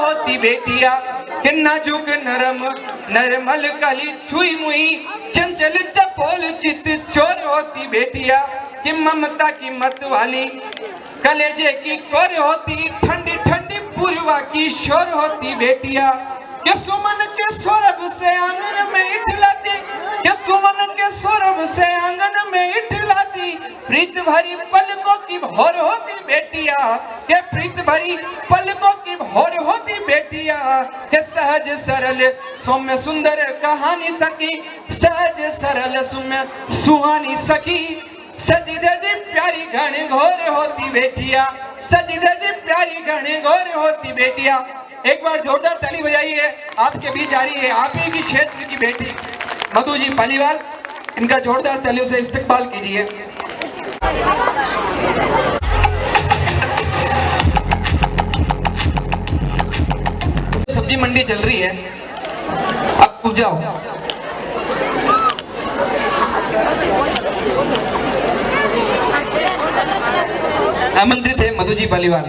होती बेटिया, कि नाजुक नरम नरमल कली छुई मुई, चंचल चपोल चित चोर होती बेटिया, कि ममता की मत वाली कलेजे की कोर होती, ठंडी ठंडी पूर्वा की शोर होती बेटिया, कि सुमन के सौरभ से आंगन में इठलाती, कि सुमन के सौरभ से आंगन में इठलाती, प्रीत भरी पलकों की भोर होती बेटिया, के प्रीत भरी पलकों की भोर होती बेटिया, के सहज सरल सौम्य सुंदर कहानी सकी, सहज सरल सौम्य सुहानी सकी, सजी धजी प्यारी घन घोर होती बेटिया, सजी धजी प्यारी घन घोर होती बेटिया। एक बार जोरदार ताली बजाइए। आपके बीच आ रही है आप ही की क्षेत्र की बेटी मधु जी पालीवाल, इनका जोरदार तालियों से इस्तकबाल कीजिए। सब्जी मंडी चल रही है, अब पूछ जाओ। आमंत्रित है मधु जी पालीवाल।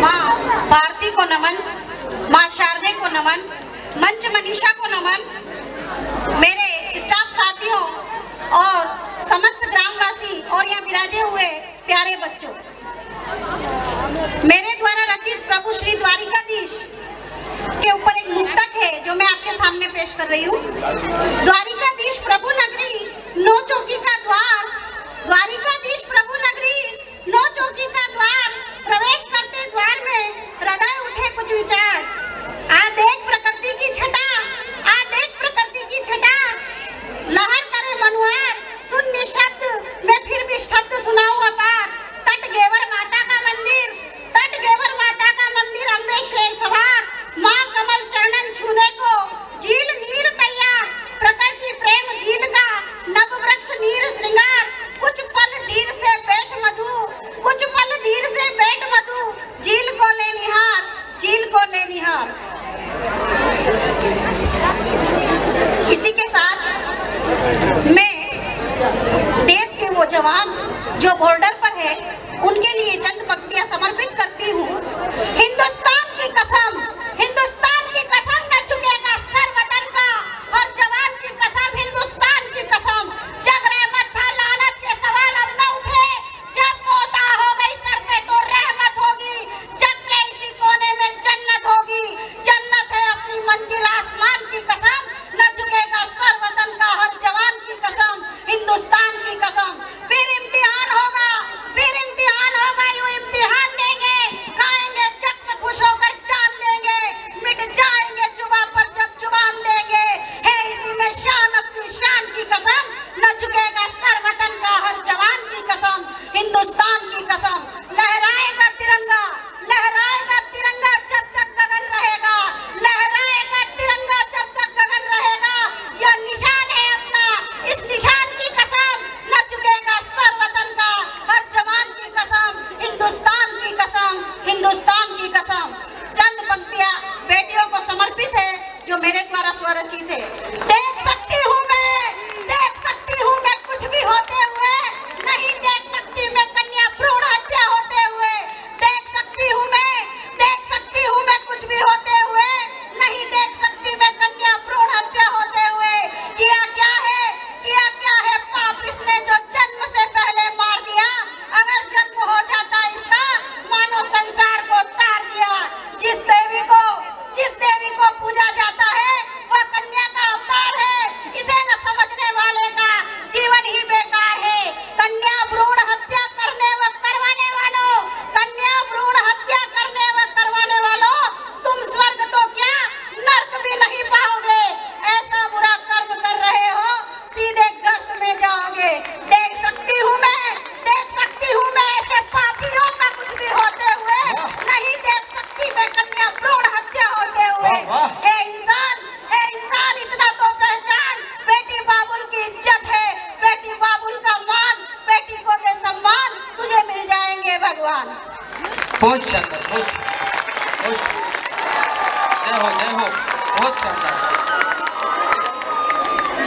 माँ भारती को नमन, माँ शारदे को नमन, मंच मनीषा को नमन, मेरे स्टाफ साथियों और समस्त ग्रामवासी और यहाँ विराजे हुए प्यारे बच्चों, मेरे द्वारा रचित प्रभु श्री द्वारिकाधीश के ऊपर एक मुक्तक है जो मैं आपके सामने पेश कर रही हूँ। द्वारिकाधीश प्रभु नगरी नौ चौकी का द्वार, द्वारिकाधीश प्रभु नगरी नौ चौकी का द्वार, प्रवेश करते द्वार में हृदय उठे कुछ विचार, आ देख प्रकृति की छटा, आ देख प्रकृति की छटा, लहर करे मनुआर, सुन निशब्द मैं फिर भी शब्द सुनाऊं अपार, तट गेवर माता का मंदिर, तट गेवर माता का मंदिर, अम्बे शेर सवार, माँ कमल चरणन छूने को झील नीर तैयार, प्रकृति प्रेम झील का नव वृक्ष नीर श्रृंगार, कुछ पल धीर से बैठ मधु, कुछ पल धीर से बैठ मधु, झील को ले निहार, झील को ले निहार। इसी के साथ मैं देश के वो जवान जो बॉर्डर पर है उनके लिए चंद पंक्तियां समर्पित करती हूँ। हिंदुस्तान की कसम, हिंदुस्तान की कसम न झुकेगा सर वतन का, हर जवान की कसम, हिंदुस्तान की कसम, जब रहमत था लानत के सवाल अब न उठे, जब मोता हो गई सर पे तो रहमत होगी, जग के इसी कोने में जन्नत होगी, जन्नत है अपनी मंजिल आसमान की कसम, न झुकेगा सर वतन का हर जवान की कसम, हिंदुस्तान की कसम। फिर इम्तिहान होगा, फिर इम्तिहान होगा, यूं इम्तिहान देंगे, खाएंगे जग में खुश होकर जान देंगे, मिट जाएंगे जुबान पर जब जुबान देंगे, है इसी में शान अपनी शान की कसम, न झुकेगा सर वतन का हर जवान की कसम, हिंदुस्तान की कसम। लहराएगा तिरंगा, लहराएगा तिरंगा जब तक गगन रहेगा, लहराएगा तिरंगा जब तक गगन रहेगा, यह निशान है अपना, इस निशान की कसम, न झुकेगा सर वतन का हर जवान की कसम, हिंदुस्तान की कसम, हिंदुस्तान की कसम। चंद पंक्तियां बेटियों को समर्पित है जो मेरे द्वारा स्वरचित है। देख सकती हूँ मैं कुछ भी होते हुए, नहीं देख सकती मैं कन्या भ्रूण हत्या होते हुए, देख सकती हूँ मैं कुछ भी होते हुए, नहीं देख सकती मैं कन्या भ्रूण हत्या होते हुए, किया क्या है पाप इसने जो जन्म से पहले मार दिया, अगर जन्म हो जाता इसका मानो संसार को तार दिया, जिस देवी को पूजा जाता है वह कन्या का अवतार है, इसे न समझने वाले का जीवन ही बेकार है। कन्या भ्रूण हत्या करने व करवाने वालों, कन्या भ्रूण हत्या करने व करवाने वालों, तुम स्वर्ग तो क्या नर्क भी नहीं पाओगे, ऐसा बुरा कर्म कर रहे हो सीधे गर्त में जाओगे। देख सकती हूँ मैं ऐसे पापियों का कुछ भी होते हुए, नहीं देख सकती मैं कन्या भ्रूण हत्या होते हुए। हे इंसान इतना तो पहचान, बेटी बाबुल की इज्जत है, बेटी बाबुल का मान, बेटी को दे सम्मान, तुझे मिल जाएंगे भगवान। बहुत शानदार, जय हो, बहुत शानदार।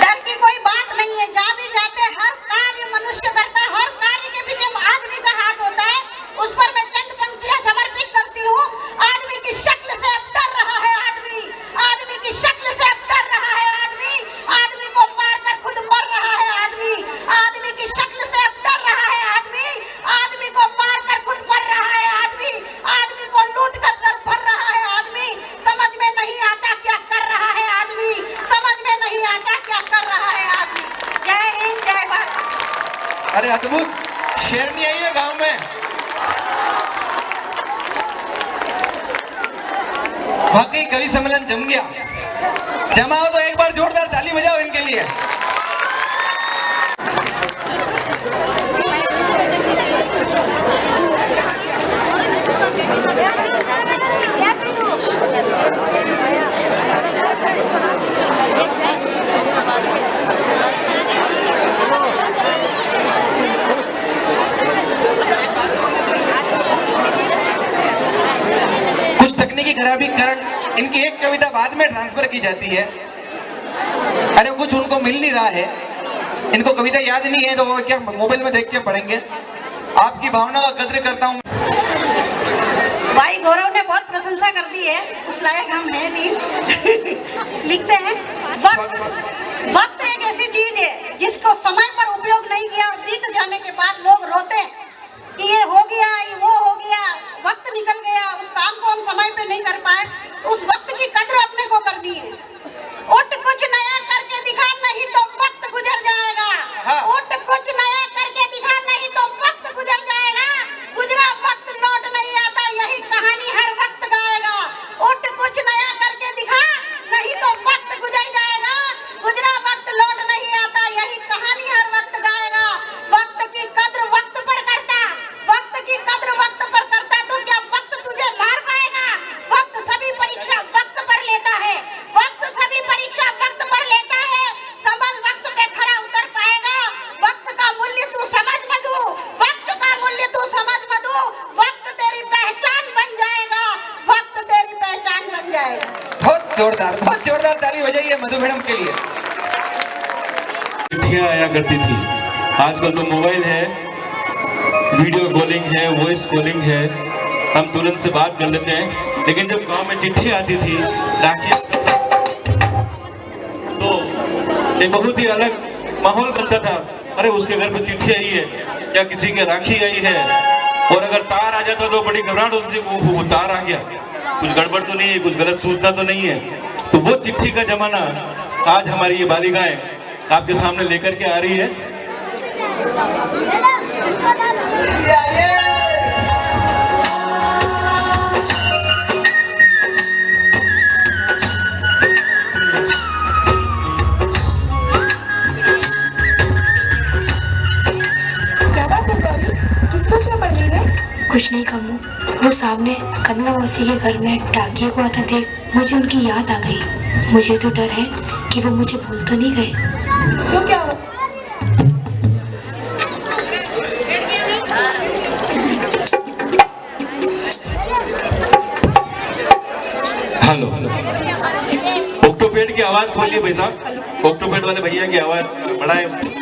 डर की कोई बात नहीं है, जहाँ भी जाते हर कार्य मनुष्य करता, हर कार्य के पीछे आदमी का हाथ होता है, उस पर मैं चंद पंक्तियां समर्पित करती हूँ। अरे अद्भुत, शेरनी आई है गांव में। वाकई कवि सम्मेलन जम गया। जमाओ तो एक बार जोरदार ताली बजाओ इनके लिए। कुछ तकनीकी खराबी कारण इनकी एक कविता बाद में ट्रांसफर की जाती है। अरे कुछ उनको मिल नहीं रहा है, इनको कविता याद नहीं है तो वो क्या मोबाइल में देख के पढ़ेंगे। आपकी भावना का कद्र करता हूँ। भाई गौरव ने बहुत प्रशंसा कर दी है, उस लायक हम है नहीं। लिखते हैं, वक्त एक ऐसी चीज है जिसको समय पर उपयोग नहीं किया और बीत जाने के बाद लोग रोते हैं कि ये हो गया, ये वो हो गया, वक्त निकल गया, उस काम को हम समय पे नहीं कर पाए। तो उस वक्त की कद्र अपने को करनी है। उठ कुछ नया करके दिखा, नहीं तो वक्त गुजर जाएगा। उठ कुछ नया करके दिखा, नहीं तो वक्त गुजर जाएगा। गुजरा वक्त लौट नहीं आता, यही कहानी हर वक्त गाएगा। उठ कुछ नया करके दिखा, नहीं तो वक्त गुजर जाएगा। गुजरा वक्त लौट नहीं आता, यही कहानी हर वक्त गाएगा। वक्त की कद्र वक्त पर करता, वक्त की कद्र वक्त पर करता तो क्या वक्त तुझे मार पाएगा। वक्त सभी परीक्षा वक्त पर लेता है, वक्त सभी परीक्षा वक्त पर लेता है। संभल वक्त पे खरा उतर पाएगा। वक्त का मूल्य तू समझ मधु, वक्त का मूल्य तू समझ मधु। वक्त तेरी पहचान बन जाएगा, वक्त तेरी पहचान बन जाएगा। बहुत जोरदार ताली बजाइए मधु मैडम के लिए। चिट्ठियां आया करती थी, आजकल तो मोबाइल है, वीडियो कॉलिंग है, वॉइस कॉलिंग है, हम तुरंत से बात कर लेते हैं। लेकिन जब गांव में चिट्ठी आती थी, राखी, तो एक बहुत ही अलग माहौल बनता था। अरे उसके घर पे चिट्ठी आई है, क्या किसी के राखी आई है। और अगर तार आ जाता तो बड़ी घबराहट होती थी, वो तार आ गया, कुछ गड़बड़ तो नहीं है, कुछ गलत सूचना तो नहीं है। तो वो चिट्ठी का जमाना आज हमारी ये बालिकाएं आपके सामने लेकर के आ रही है। कुछ नहीं कमू, वो सामने कन्ना मौसी के घर में डाकिए को आता देख मुझे उनकी याद आ गई। मुझे तो डर है कि वो मुझे भूल तो नहीं गए। तो क्या हुआ? हेलो, ऑक्टोपेड की आवाज खोलिए भाई साहब, ऑक्टोपेड वाले भैया की आवाज बढ़ाए।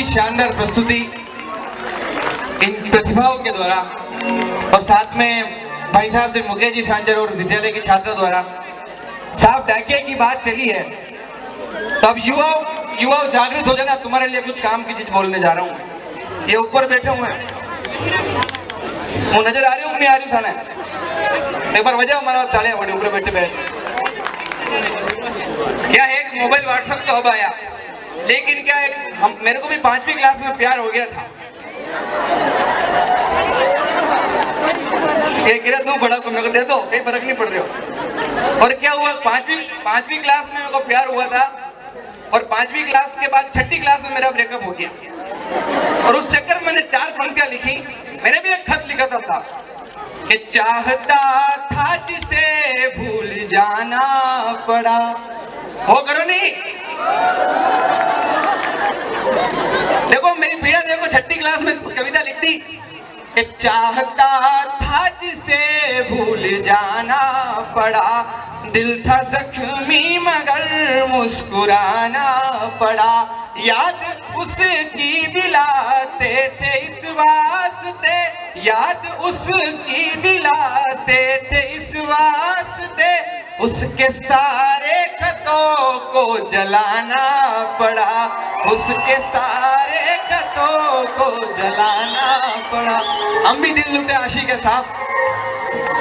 शानदार प्रस्तुति इन प्रतिभाओं के द्वारा और साथ में भाई साहब श्री मुकेश जी सांचर और विद्यालय के छात्र द्वारा साहब डाकिया की बात चली है। तब युवाओं जागृत हो जाना, तुम्हारे लिए कुछ काम की चीज बोलने जा रहा हूँ। ये ऊपर बैठे हुए हैं, वो नजर आ रही हूँ नहीं आ रही थाना? एक बार वजह हमारा ताले बड़े ऊपर बैठे क्या एक मोबाइल व्हाट्सएप तो अब आया, लेकिन क्या एक मेरे को भी 5वीं क्लास में प्यार हो गया था। एक तू बड़ा को मेरे को दे दो, कोई फर्क नहीं पड़ रहा हो। और क्या हुआ, 5वीं क्लास में मेरे को प्यार हुआ था और 5वीं क्लास के बाद 6ठी क्लास में मेरा ब्रेकअप हो गया। और उस चक्कर में मैंने 4 पंक्तियां लिखी। मैंने भी एक खत लिखा था साहब कि चाहता था जिसे भूल जाना पड़ा। हो करो नहीं, देखो मेरी पीड़ा देखो, 6ठी क्लास में कविता लिख दी कि चाहता था जिसे भूल जाना पड़ा, दिल था जख्मी मगर मुस्कुराना पड़ा, याद उसकी दिलाते थे इस वास्ते, याद उसकी दिलाते थे इस वास्ते, उसके सारे खतों को जलाना पड़ा, उसके सारे खतों को जलाना पड़ा। हम भी दिल लुटे आशिक के साथ,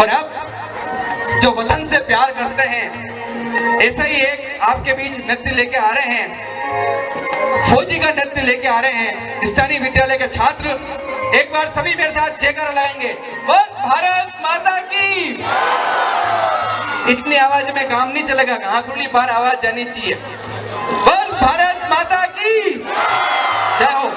और अब जो वतन से प्यार करते हैं ऐसा ही एक आपके बीच नृत्य लेके आ रहे हैं, फौजी का नृत्य लेके आ रहे हैं स्थानीय विद्यालय के छात्र। एक बार सभी मेरे साथ जयकारा लगाएंगे, बोल भारत माता की। इतनी आवाज में काम नहीं चलेगा, आंखों पार आवाज जानी चाहिए। बोल भारत माता की जय हो।